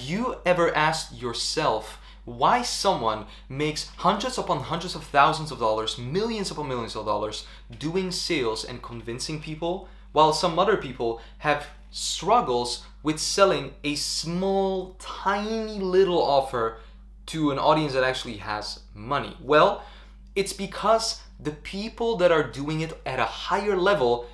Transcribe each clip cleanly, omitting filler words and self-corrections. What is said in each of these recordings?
you ever asked yourself why someone makes hundreds upon hundreds of thousands of dollars, millions upon millions of dollars doing sales and convincing people, while some other people have struggles with selling a small, tiny little offer to an audience that actually has money? Well, it's because the people that are doing it at a higher level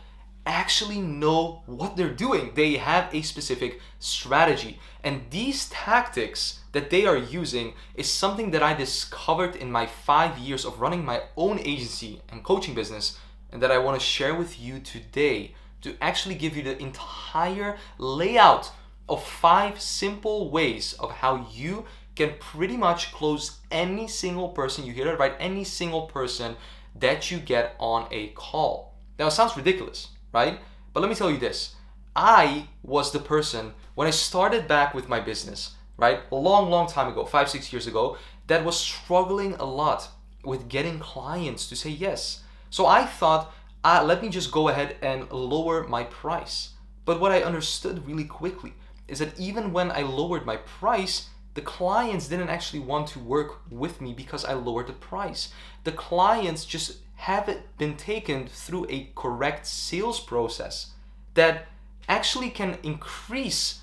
actually know what they're doing. They have a specific strategy. And these tactics that they are using is something that I discovered in my 5 years of running my own agency and coaching business, and that I want to share with you today to actually give you the entire layout of 5 simple ways of how you can pretty much close any single person, you hear that right, any single person that you get on a call. Now it sounds ridiculous, right? But let me tell you this. I was the person, when I started back with my business, right, a long time ago, 5-6 years ago, that was struggling a lot with getting clients to say yes. So I thought, let me just go ahead and lower my price. But what I understood really quickly is that even when I lowered my price, the clients didn't actually want to work with me because I lowered the price. The clients just haven't been taken through a correct sales process that actually can increase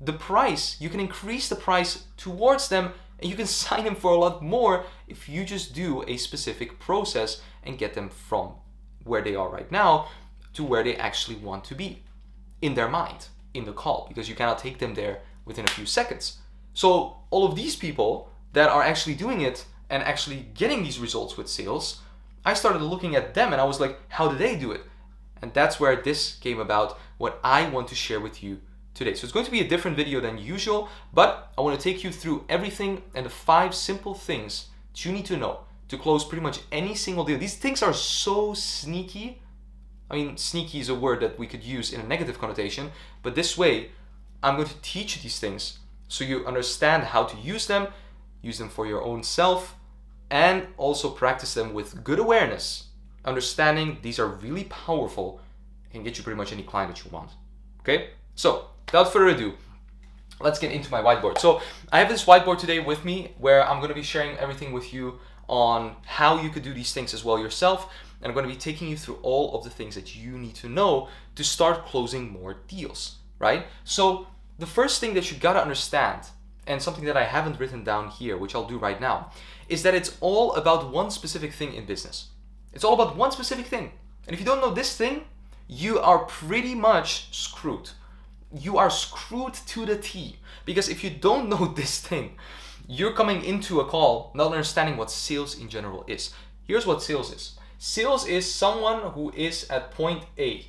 the price. You can increase the price towards them, and you can sign them for a lot more if you just do a specific process and get them from where they are right now to where they actually want to be in their mind, in the call, because you cannot take them there within a few seconds. So all of these people that are actually doing it and actually getting these results with sales, I started looking at them and I was like, how do they do it? And that's where this came about, what I want to share with you today. So it's going to be a different video than usual, but I want to take you through everything and the 5 simple things that you need to know to close pretty much any single deal. These things are so sneaky. I mean, sneaky is a word that we could use in a negative connotation, but this way, I'm going to teach you these things so you understand how to use them for your own self, and also practice them with good awareness, understanding these are really powerful and get you pretty much any client that you want. Okay? So, without further ado, let's get into my whiteboard. So, I have this whiteboard today with me where I'm going to be sharing everything with you on how you could do these things as well yourself, and I'm going to be taking you through all of the things that you need to know to start closing more deals, right? So, the first thing that you gotta understand, and something that I haven't written down here, which I'll do right now, is that it's all about one specific thing in business. It's all about one specific thing. And if you don't know this thing, you are pretty much screwed. You are screwed to the T. Because if you don't know this thing, you're coming into a call not understanding what sales in general is. Here's what sales is. Sales is someone who is at point A,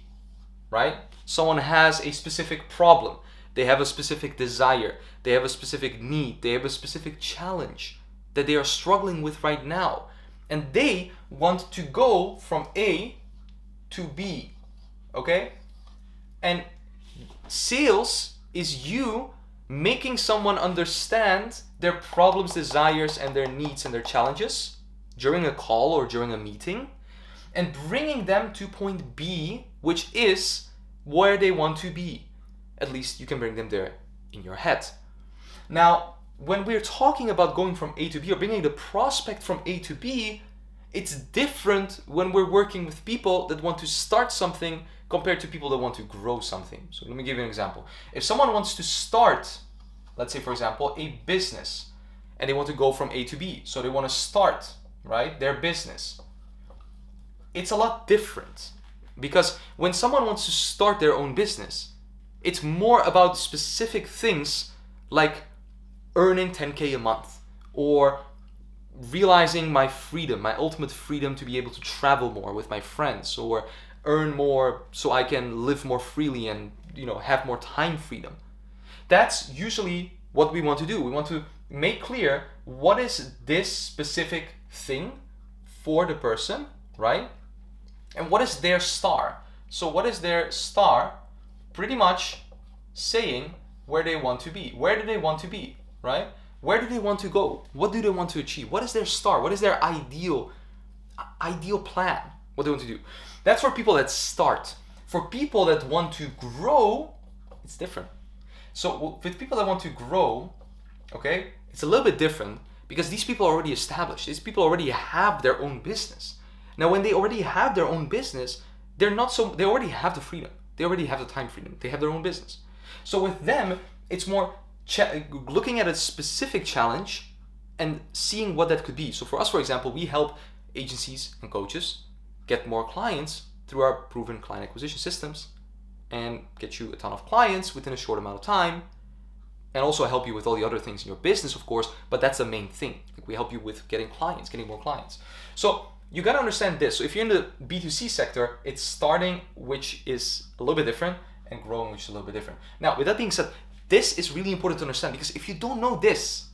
right? Someone has a specific problem. They have a specific desire, they have a specific need, they have a specific challenge that they are struggling with right now. And they want to go from A to B, okay? And sales is you making someone understand their problems, desires, and their needs and their challenges during a call or during a meeting, and bringing them to point B, which is where they want to be. At least you can bring them there in your head. Now, when we're talking about going from A to B or bringing the prospect from A to B, it's different when we're working with people that want to start something compared to people that want to grow something. So let me give you an example. If someone wants to start, let's say for example, a business, and they want to go from A to B, so they want to start, right, their business, it's a lot different. Because when someone wants to start their own business, it's more about specific things like earning 10K a month, or realizing my freedom, my ultimate freedom to be able to travel more with my friends, or earn more so I can live more freely and, have more time freedom. That's usually what we want to do. We want to make clear what is this specific thing for the person, right? And what is their star? So what is their star? Pretty much saying where they want to be. Where do they want to be, right? Where do they want to go? What do they want to achieve? What is their star? What is their ideal plan? What they want to do. That's for people that start. For people that want to grow, it's different. So with people that want to grow, okay, it's a little bit different because these people are already established. These people already have their own business. Now, when they already have their own business, they already have the freedom. They already have the time freedom. They have their own business. So with them, it's more looking at a specific challenge and seeing what that could be. So for us, for example, we help agencies and coaches get more clients through our proven client acquisition systems and get you a ton of clients within a short amount of time, and also help you with all the other things in your business, of course, but that's the main thing. Like, we help you with getting clients, getting more clients. So you got to understand this. So if you're in the B2C sector, it's starting, which is a little bit different, and growing, which is a little bit different. Now, with that being said, this is really important to understand, because if you don't know this,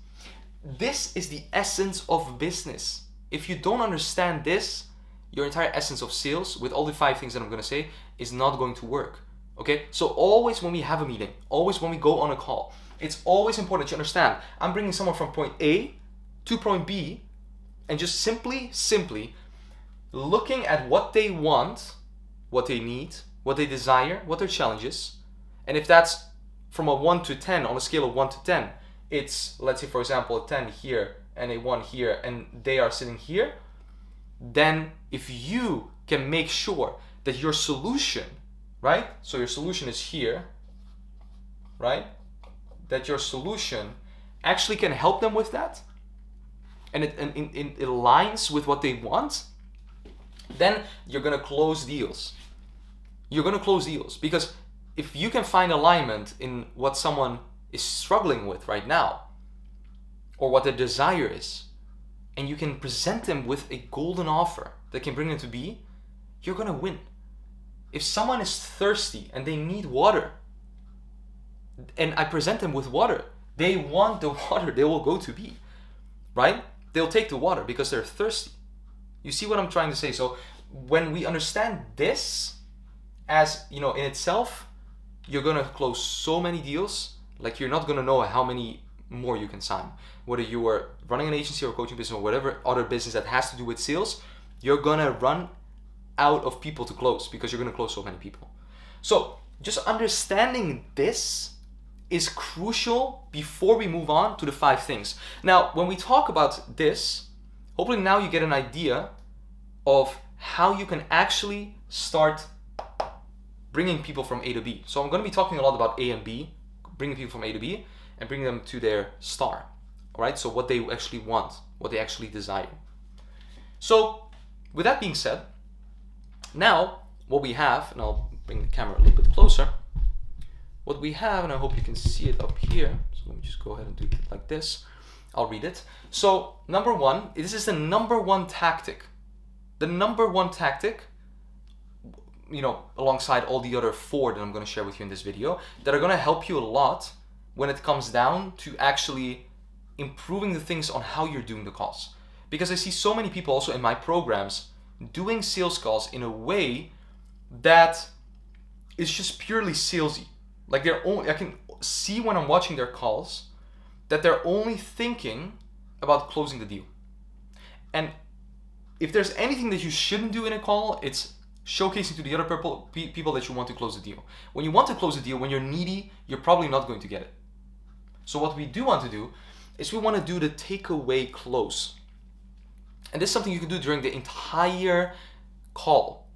this is the essence of business. If you don't understand this, your entire essence of sales, with all the 5 things that I'm going to say, is not going to work. Okay? So always when we have a meeting, always when we go on a call, it's always important to understand, I'm bringing someone from point A to point B, and just simply looking at what they want, what they need, what they desire, what their challenge is. And if that's from a 1 to 10, on a scale of 1 to 10, it's, let's say for example, a 10 here and a 1 here, and they are sitting here, then if you can make sure that your solution, right? So your solution is here, right? That your solution actually can help them with that, and it aligns with what they want, then you're gonna close deals. You're gonna close deals, because if you can find alignment in what someone is struggling with right now, or what their desire is, and you can present them with a golden offer that can bring them to B, you're gonna win. If someone is thirsty and they need water, and I present them with water, they want the water, they will go to B, right? They'll take the water because they're thirsty. You see what I'm trying to say? So when we understand this, as in itself, you're gonna close so many deals, like you're not gonna know how many more you can sign. Whether you are running an agency or coaching business or whatever other business that has to do with sales, you're gonna run out of people to close because you're gonna close so many people. So just understanding this is crucial before we move on to the 5 things. Now, when we talk about this, hopefully now you get an idea of how you can actually start bringing people from A to B. So I'm going to be talking a lot about A and B, bringing people from A to B and bringing them to their star. All right, so what they actually want, what they actually desire. So with that being said, now what we have, and I'll bring the camera a little bit closer, what we have, and I hope you can see it up here, so let me just go ahead and do it like this. I'll read it. So number 1, this is the number 1 tactic. The number 1 tactic, alongside all the other 4 that I'm going to share with you in this video, that are going to help you a lot when it comes down to actually improving the things on how you're doing the calls. Because I see so many people also in my programs doing sales calls in a way that is just purely salesy. Like I can see when I'm watching their calls that they're only thinking about closing the deal. And if there's anything that you shouldn't do in a call, it's showcasing to the other people that you want to close the deal. When you want to close a deal, when you're needy, you're probably not going to get it. So what we do want to do is we want to do the takeaway close. And this is something you can do during the entire call.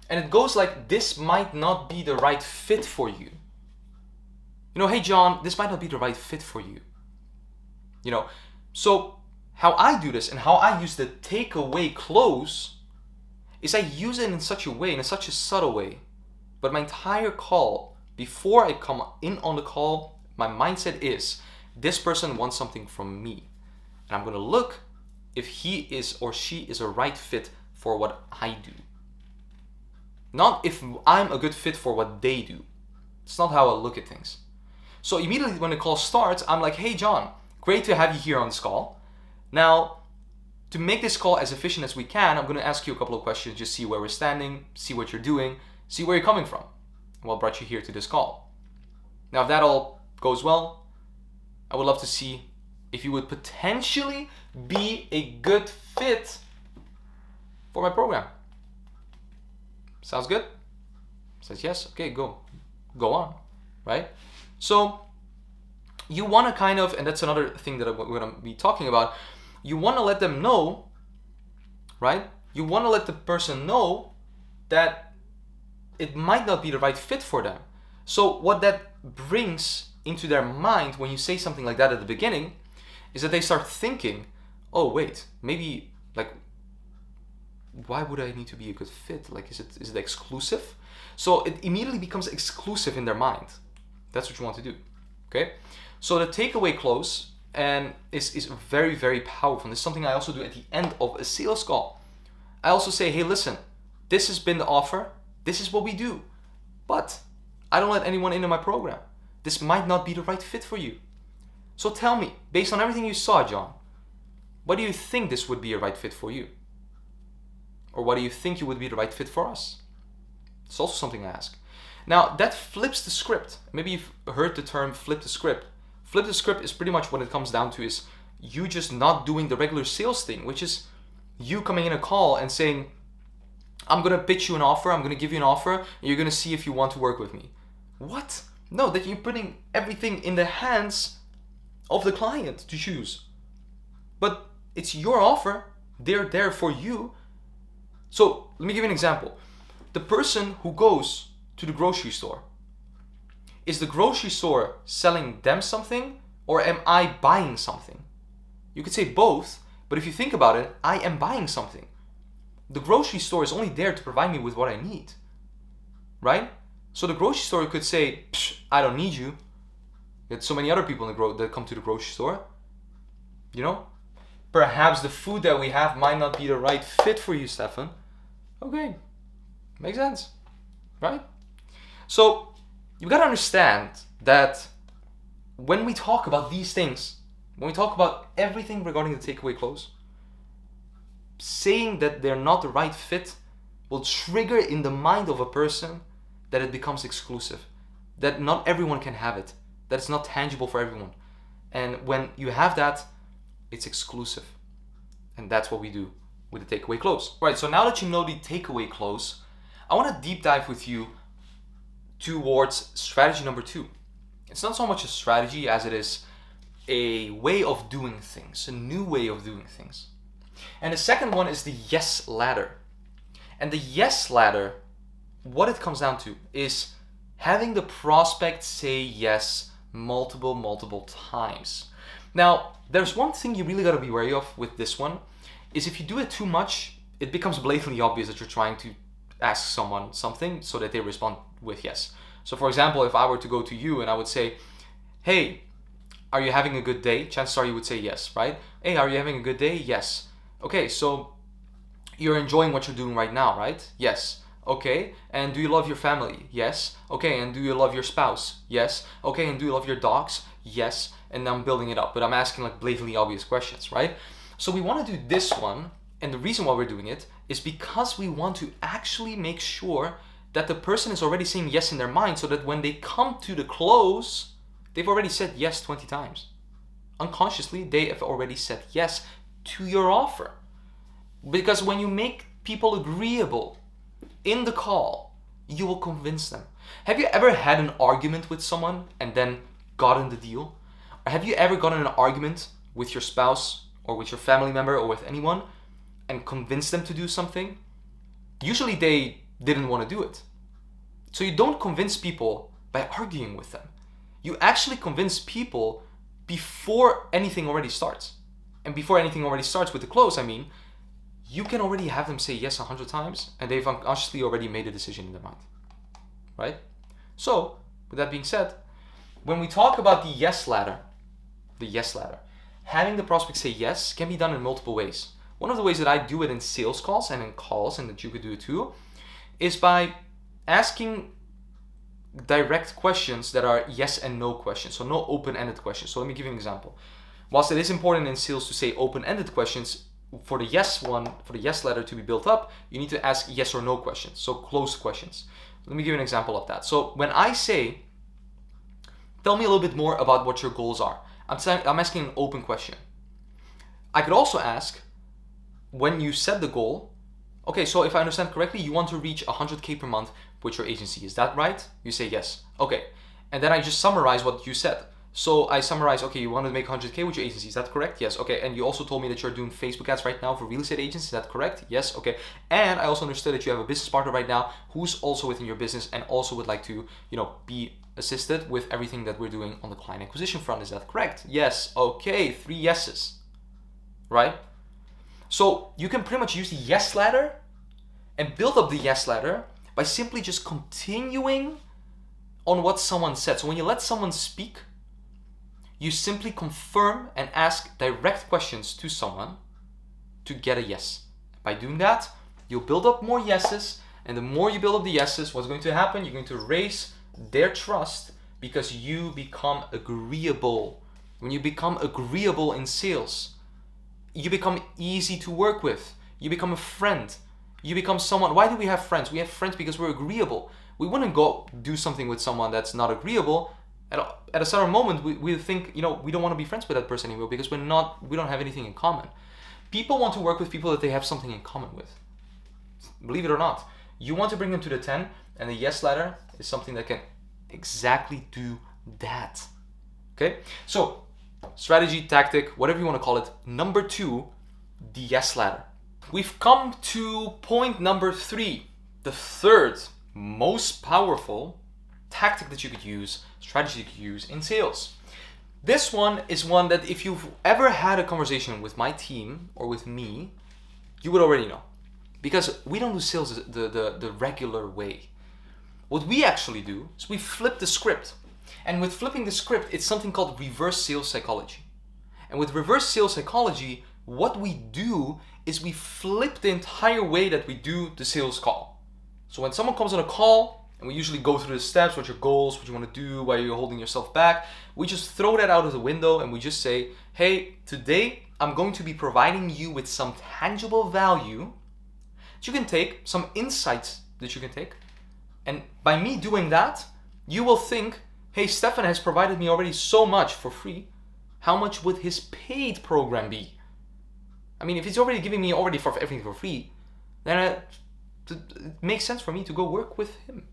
And it goes like, this might not be the right fit for you. Hey John, this might not be the right fit for you. So how I do this and how I use the takeaway close is I use it in such a way, in such a subtle way. But my entire call, before I come in on the call, my mindset is, this person wants something from me. And I'm going to look if he is or she is a right fit for what I do. Not if I'm a good fit for what they do. It's not how I look at things. So immediately when the call starts, I'm like, hey John, great to have you here on this call. Now, to make this call as efficient as we can, I'm going to ask you a couple of questions, just see where we're standing, see what you're doing, see where you're coming from, and what brought you here to this call. Now, if that all goes well, I would love to see if you would potentially be a good fit for my program. Sounds good? Says yes. Okay, go on, right? So you want to kind of, and that's another thing that we're going to be talking about, you want to let them know, right? You want to let the person know that it might not be the right fit for them. So what that brings into their mind when you say something like that at the beginning is that they start thinking, oh wait, maybe, like, why would I need to be a good fit? Like, is it exclusive? So it immediately becomes exclusive in their mind. That's what you want to do, okay? So the takeaway close and is very, very powerful. And this is something I also do at the end of a sales call. I also say, hey, listen, this has been the offer. This is what we do. But I don't let anyone into my program. This might not be the right fit for you. So tell me, based on everything you saw, John, what do you think this would be a right fit for you? Or what do you think you would be the right fit for us? It's also something I ask. Now, that flips the script. Maybe you've heard the term flip the script. Flip the script is pretty much what it comes down to, is you just not doing the regular sales thing, which is you coming in a call and saying, I'm going to pitch you an offer, I'm going to give you an offer, and you're going to see if you want to work with me. What? No, that you're putting everything in the hands of the client to choose. But it's your offer. They're there for you. So let me give you an example. The person who goes to the grocery store, is the grocery store selling them something, or am I buying something? You could say both, but if you think about it, I am buying something. The grocery store is only there to provide me with what I need, right? So the grocery store could say, I don't need you. There's so many other people that come to the grocery store. You know? Perhaps the food that we have might not be the right fit for you, Stefan. Okay, makes sense, right? So you gotta understand that when we talk about these things, when we talk about everything regarding the takeaway close, saying that they're not the right fit will trigger in the mind of a person that it becomes exclusive, that not everyone can have it, that it's not tangible for everyone. And when you have that, it's exclusive. And that's what we do with the takeaway close. Right, so now that you know the takeaway close, I want to deep dive with you towards strategy number 2. It's not so much a strategy as it is a way of doing things, a new way of doing things. And the second one is the yes ladder. And the yes ladder, what it comes down to is having the prospect say yes multiple times. Now, there's one thing you really got to be wary of with this one, is if you do it too much, it becomes blatantly obvious that you're trying to ask someone something so that they respond with yes. So for example, if I were to go to you and I would say, hey, are you having a good day? Chances are you would say yes, right? Hey, are you having a good day? Yes. Okay, so you're enjoying what you're doing right now, right? Yes. Okay, and do you love your family? Yes. Okay, and do you love your spouse? Yes. Okay, and do you love your dogs? Yes. And I'm building it up, but I'm asking like blatantly obvious questions, right? So we want to do this one, and the reason why we're doing it is because we want to actually make sure that the person is already saying yes in their mind, so that when they come to the close, they've already said yes 20 times. Unconsciously, they have already said yes to your offer. Because when you make people agreeable in the call, you will convince them. Have you ever had an argument with someone and then gotten the deal? Or have you ever gotten an argument with your spouse or with your family member or with anyone and convinced them to do something? Usually they didn't want to do it. So you don't convince people by arguing with them. You actually convince people before anything already starts. And before anything already starts with the close, I mean, you can already have them say yes 100 times and they've unconsciously already made a decision in their mind, right? So, with that being said, when we talk about the yes ladder, having the prospect say yes can be done in multiple ways. One of the ways that I do it in sales calls and in calls, and that you could do it too, is by asking direct questions that are yes and no questions, so no open-ended questions. So let me give you an example. Whilst it is important in sales to say open-ended questions, for the yes ladder to be built up, you need to ask yes or no questions, so closed questions. Let me give you an example of that. So when I say, tell me a little bit more about what your goals are, I'm asking an open question. I could also ask, when you set the goal, okay, so if I understand correctly, you want to reach 100K per month with your agency, is that right? You say yes. Okay, and then I just summarize what you said. So I summarize, okay, you want to make 100K with your agency, is that correct? Yes, okay. And you also told me that you're doing Facebook ads right now for real estate agents, is that correct? Yes, okay. And I also understood that you have a business partner right now who's also within your business and also would like to, be assisted with everything that we're doing on the client acquisition front, is that correct? Yes, okay, 3 yeses, right? So you can pretty much use the yes ladder and build up the yes ladder by simply just continuing on what someone said. So when you let someone speak, you simply confirm and ask direct questions to someone to get a yes. By doing that, you'll build up more yeses, and the more you build up the yeses, what's going to happen? You're going to raise their trust because you become agreeable. When you become agreeable in sales, you become easy to work with. You become a friend. You become someone. Why do we have friends? We have friends because we're agreeable. We wouldn't go do something with someone that's not agreeable. At a certain moment, we think, we don't want to be friends with that person anymore because we don't have anything in common. People want to work with people that they have something in common with. Believe it or not. You want to bring them to the 10, and the yes ladder is something that can exactly do that. Okay? So, strategy, tactic, whatever you want to call it. Number 2, the yes ladder. We've come to point number 3, the third most powerful tactic that you could use, strategy you could use in sales. This one is one that if you've ever had a conversation with my team or with me, you would already know. Because we don't do sales the regular way. What we actually do is we flip the script. And with flipping the script, it's something called reverse sales psychology. And with reverse sales psychology, what we do is we flip the entire way that we do the sales call. So when someone comes on a call, and we usually go through the steps, what your goals, what you want to do, why you're holding yourself back, we just throw that out of the window and we just say, hey, today I'm going to be providing you with some tangible value that you can take, some insights that you can take. And by me doing that, you will think, hey, Stefan has provided me already so much for free. How much would his paid program be? I mean, if he's already giving me for everything for free, then it makes sense for me to go work with him,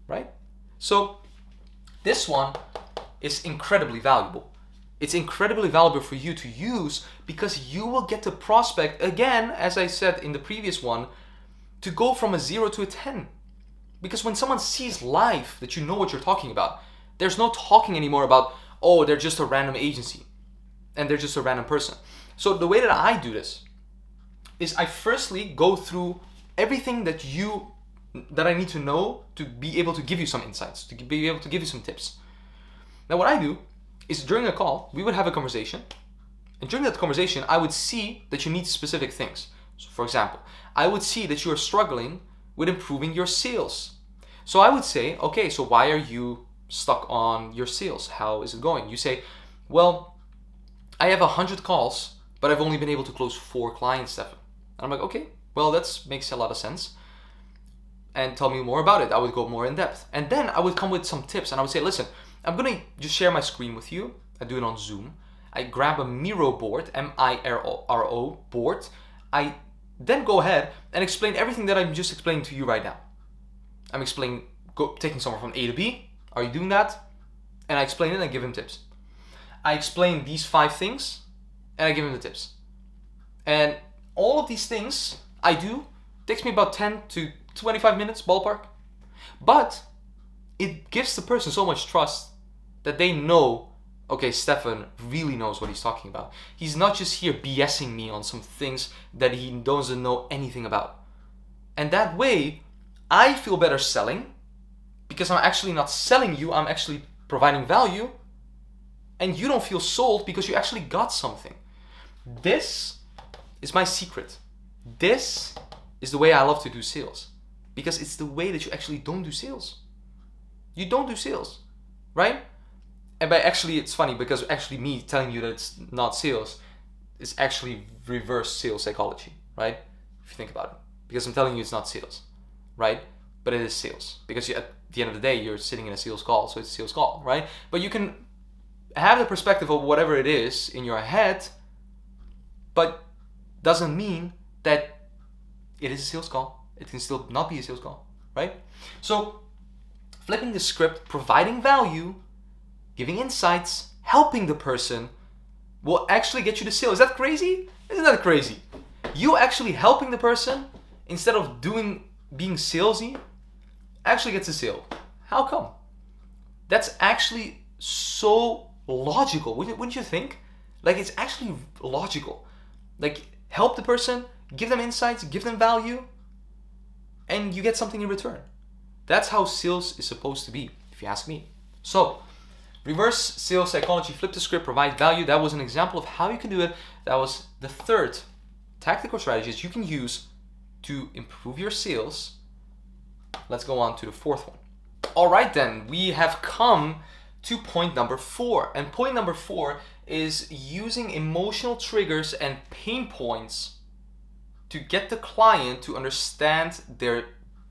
right? So this one is incredibly valuable. It's incredibly valuable for you to use because you will get the prospect, again, as I said in the previous one, to go from a 0 to a 10. Because when someone sees live that you know what you're talking about, there's no talking anymore about, oh, they're just a random agency and they're just a random person. So the way that I do this is I firstly go through everything that I need to know to be able to give you some insights, to be able to give you some tips. Now what I do is during a call, we would have a conversation, and during that conversation, I would see that you need specific things. So for example, I would see that you are struggling with improving your sales. So I would say, okay, so why are you stuck on your sales? How is it going? You say, well, I have 100 calls, but I've only been able to close 4 clients, Stefan. And I'm like, okay, well, that makes a lot of sense. And tell me more about it. I would go more in depth. And then I would come with some tips and I would say, listen, I'm going to just share my screen with you. I do it on Zoom. I grab a Miro board, M-I-R-O board. I then go ahead and explain everything that I'm just explaining to you right now. I'm explaining taking someone from A to B. Are you doing that? And I explain it and I give him tips. I explain these 5 things and I give him the tips. And all of these things I do takes me about 10 to 25 minutes, ballpark. But it gives the person so much trust that they know, okay, Stefan really knows what he's talking about. He's not just here BSing me on some things that he doesn't know anything about. And that way, I feel better selling because I'm actually not selling you, I'm actually providing value. And you don't feel sold because you actually got something. This is my secret. This is the way I love to do sales. Because it's the way that you actually don't do sales. You don't do sales, right? And by actually, it's funny because actually me telling you that it's not sales is actually reverse sales psychology, right? If you think about it. Because I'm telling you it's not sales, right? But it is sales. Because at the end of the day, you're sitting in a sales call, so it's a sales call, right? But you can have the perspective of whatever it is in your head, but doesn't mean that it is a sales call. It can still not be a sales call, right? So flipping the script, providing value, giving insights, helping the person will actually get you the sale. Is that crazy? Isn't that crazy? You actually helping the person instead of being salesy actually gets a sale. How come? That's actually so logical, wouldn't you think? Like, it's actually logical. Like, help the person, give them insights, give them value, and you get something in return. That's how sales is supposed to be, if you ask me. So, reverse sales psychology, flip the script, provide value. That was an example of how you can do it. That was the third tactical strategies you can use to improve your sales. Let's go on to the fourth one. All right, then, we have come to point number 4. And point number 4 is using emotional triggers and pain points to get the client to understand their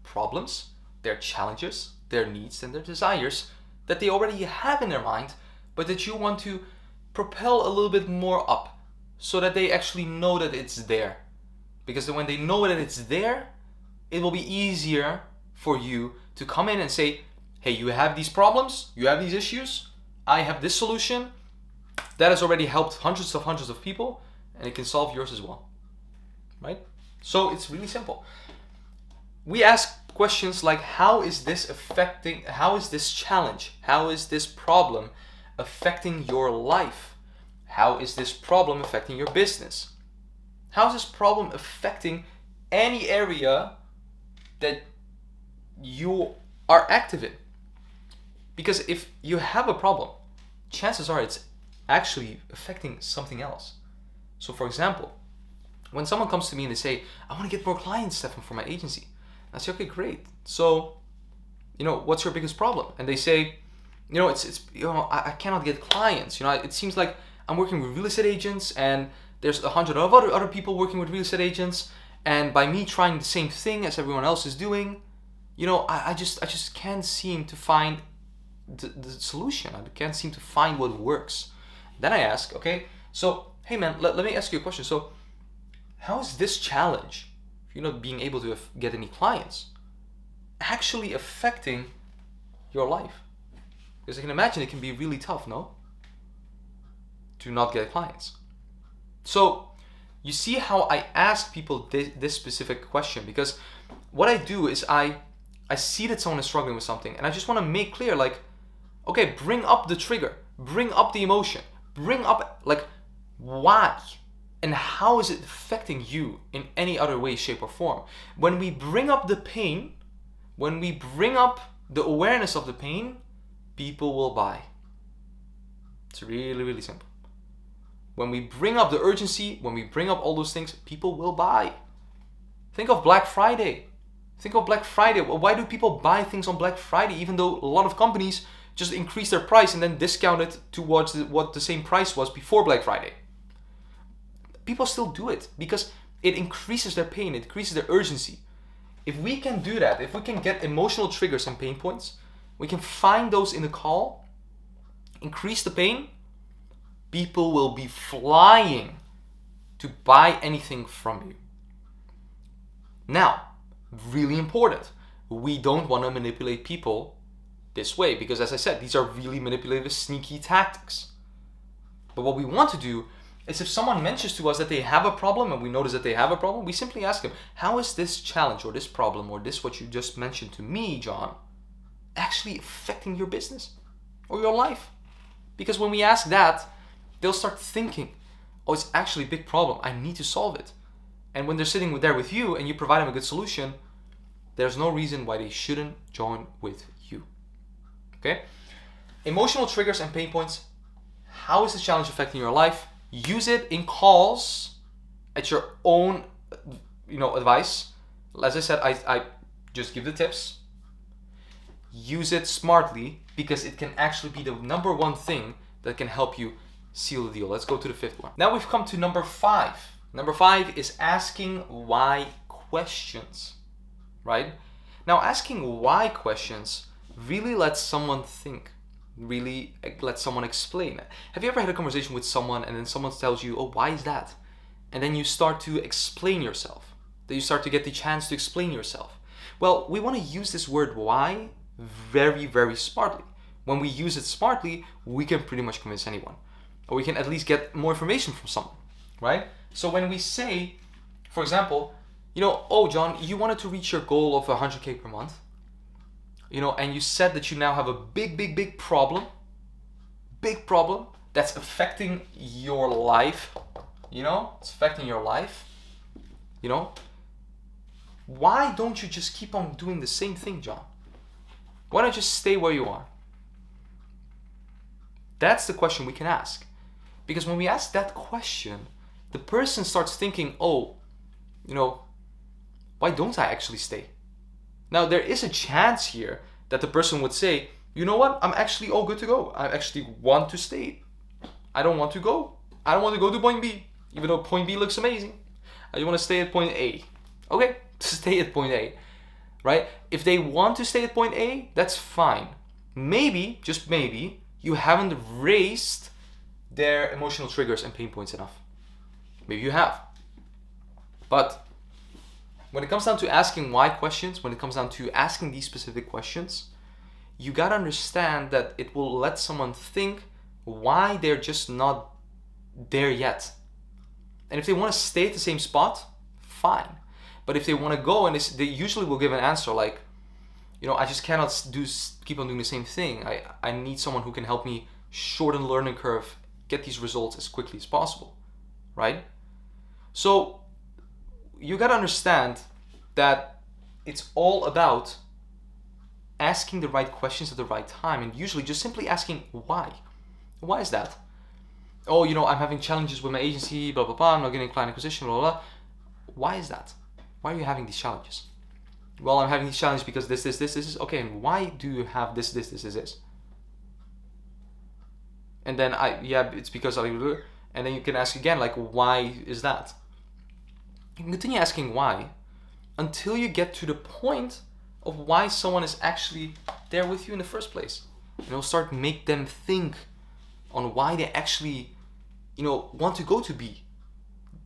problems, their challenges, their needs, and their desires that they already have in their mind, but that you want to propel a little bit more up so that they actually know that it's there. Because when they know that it's there, it will be easier for you to come in and say, hey, you have these problems, you have these issues, I have this solution. That has already helped hundreds of people, and it can solve yours as well, right? So it's really simple. We ask questions like, how is this challenge, how is this problem affecting your life? How is this problem affecting your business? How is this problem affecting any area that you are active in? Because if you have a problem, chances are it's actually affecting something else. So for example, when someone comes to me and they say, I want to get more clients, Stefan, for my agency. I say, okay, great. So, what's your biggest problem? And they say, I cannot get clients. It seems like I'm working with real estate agents and there's 100 other people working with real estate agents. And by me trying the same thing as everyone else is doing, I just can't seem to find the solution. I can't seem to find what works. Then I ask, okay, so, hey man, let me ask you a question. So how is this challenge, being able to get any clients, actually affecting your life? Because I can imagine it can be really tough, no? To not get clients. So you see how I ask people this specific question, because what I do is I see that someone is struggling with something, and I just want to make clear, like, okay, bring up the trigger, bring up the emotion, bring up, like, why and how is it affecting you in any other way, shape, or form. When we bring up the pain, when we bring up the awareness of the pain, people will buy. It's really, really simple. When we bring up the urgency, when we bring up all those things, people will buy. Think of Black Friday. Why do people buy things on Black Friday, even though a lot of companies just increase their price and then discount it towards what the same price was before Black Friday? People still do it because it increases their pain, it increases their urgency. If we can do that, if we can get emotional triggers and pain points, we can find those in the call, increase the pain, people will be flying to buy anything from you. Now, really important, we don't want to manipulate people this way, because as I said, these are really manipulative, sneaky tactics. But what we want to do is, if someone mentions to us that they have a problem and we notice that they have a problem, we simply ask them, how is this challenge or this problem or this what you just mentioned to me, John, actually affecting your business or your life? Because when we ask that, they'll start thinking, oh, it's actually a big problem, I need to solve it. And when they're sitting there with you and you provide them a good solution, there's no reason why they shouldn't join with you. Okay? Emotional triggers and pain points. How is the challenge affecting your life? Use it in calls at your own, advice. As I said, I just give the tips. Use it smartly, because it can actually be the number one thing that can help you seal the deal. Let's go to the fifth one. Now we've come to number 5. Number 5 is asking why questions, right? Now, asking why questions really lets someone think, really lets someone explain. Have you ever had a conversation with someone and then someone tells you, oh, why is that? And then you start to explain yourself. Then you start to get the chance to explain yourself. Well, we want to use this word why very, very smartly. when we use it smartly, we can pretty much convince anyone. Or we can at least get more information from someone, right? So when we say, for example, oh John, you wanted to reach your goal of 100K per month, and you said that you now have a big problem that's affecting your life, it's affecting your life, why don't you just keep on doing the same thing, John? Why don't you just stay where you are? That's the question we can ask. Because when we ask that question, the person starts thinking, oh, why don't I actually stay? Now, there is a chance here that the person would say, you know what, I'm actually all good to go. I actually want to stay. I don't want to go. I don't want to go to point B, even though point B looks amazing. I want to stay at point A. Okay, stay at point A, right? If they want to stay at point A, that's fine. Maybe, just maybe, you haven't raised their emotional triggers and pain points enough. Maybe you have. But when it comes down to asking why questions, when it comes down to asking these specific questions, you gotta understand that it will let someone think why they're just not there yet. And if they want to stay at the same spot, fine. But if they want to go, and they usually will give an answer like, I just cannot keep on doing the same thing. I need someone who can help me shorten the learning curve, get these results as quickly as possible, right? So you gotta understand that it's all about asking the right questions at the right time, and usually just simply asking why. Why is that? Oh, I'm having challenges with my agency, blah, blah, blah, I'm not getting client acquisition, blah, blah, blah. Why is that? Why are you having these challenges? Well, I'm having these challenges because this is. Okay, and why do you have this? And then it's because I, and then you can ask again, like, why is that? You can continue asking why until you get to the point of why someone is actually there with you in the first place. Start make them think on why they actually, want to go to B.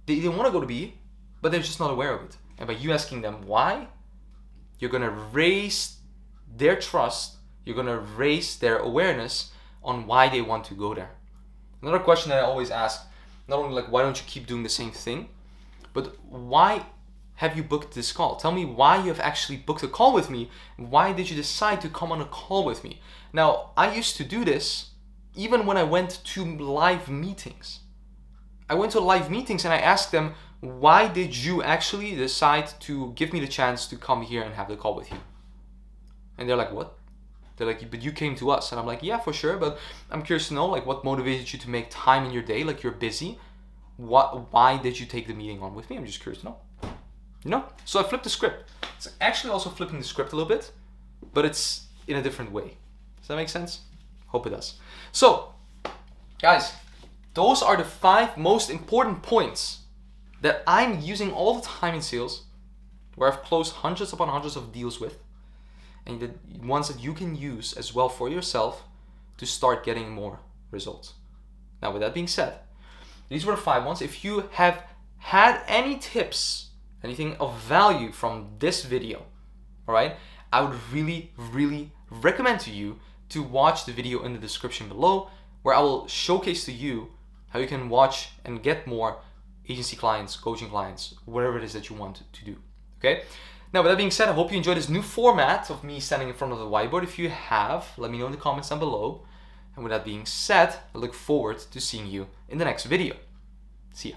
They want to go to B, but they're just not aware of it. And by you asking them why, you're going to raise their trust, you're going to raise their awareness on why they want to go there. Another question that I always ask, not only like, why don't you keep doing the same thing, but why have you booked this call? Tell me why you have actually booked a call with me. Why did you decide to come on a call with me? Now, I used to do this even when I went to live meetings. I went to live meetings and I asked them, why did you actually decide to give me the chance to come here and have the call with you? And they're like, what? They're like, but you came to us. And I'm like, yeah, for sure. But I'm curious to know, like, what motivated you to make time in your day? Like, you're busy. Why did you take the meeting on with me? I'm just curious to know. So I flipped the script. It's actually also flipping the script a little bit, but it's in a different way. Does that make sense? Hope it does. So, guys, those are the 5 most important points that I'm using all the time in sales, where I've closed hundreds upon hundreds of deals with, and the ones that you can use as well for yourself to start getting more results. Now, with that being said, these were the 5 ones. If you have had any tips, anything of value from this video, all right, I would really, really recommend to you to watch the video in the description below, where I will showcase to you how you can watch and get more agency clients, coaching clients, whatever it is that you want to do, okay? Now, with that being said, I hope you enjoyed this new format of me standing in front of the whiteboard. If you have, let me know in the comments down below. And with that being said, I look forward to seeing you in the next video. See ya.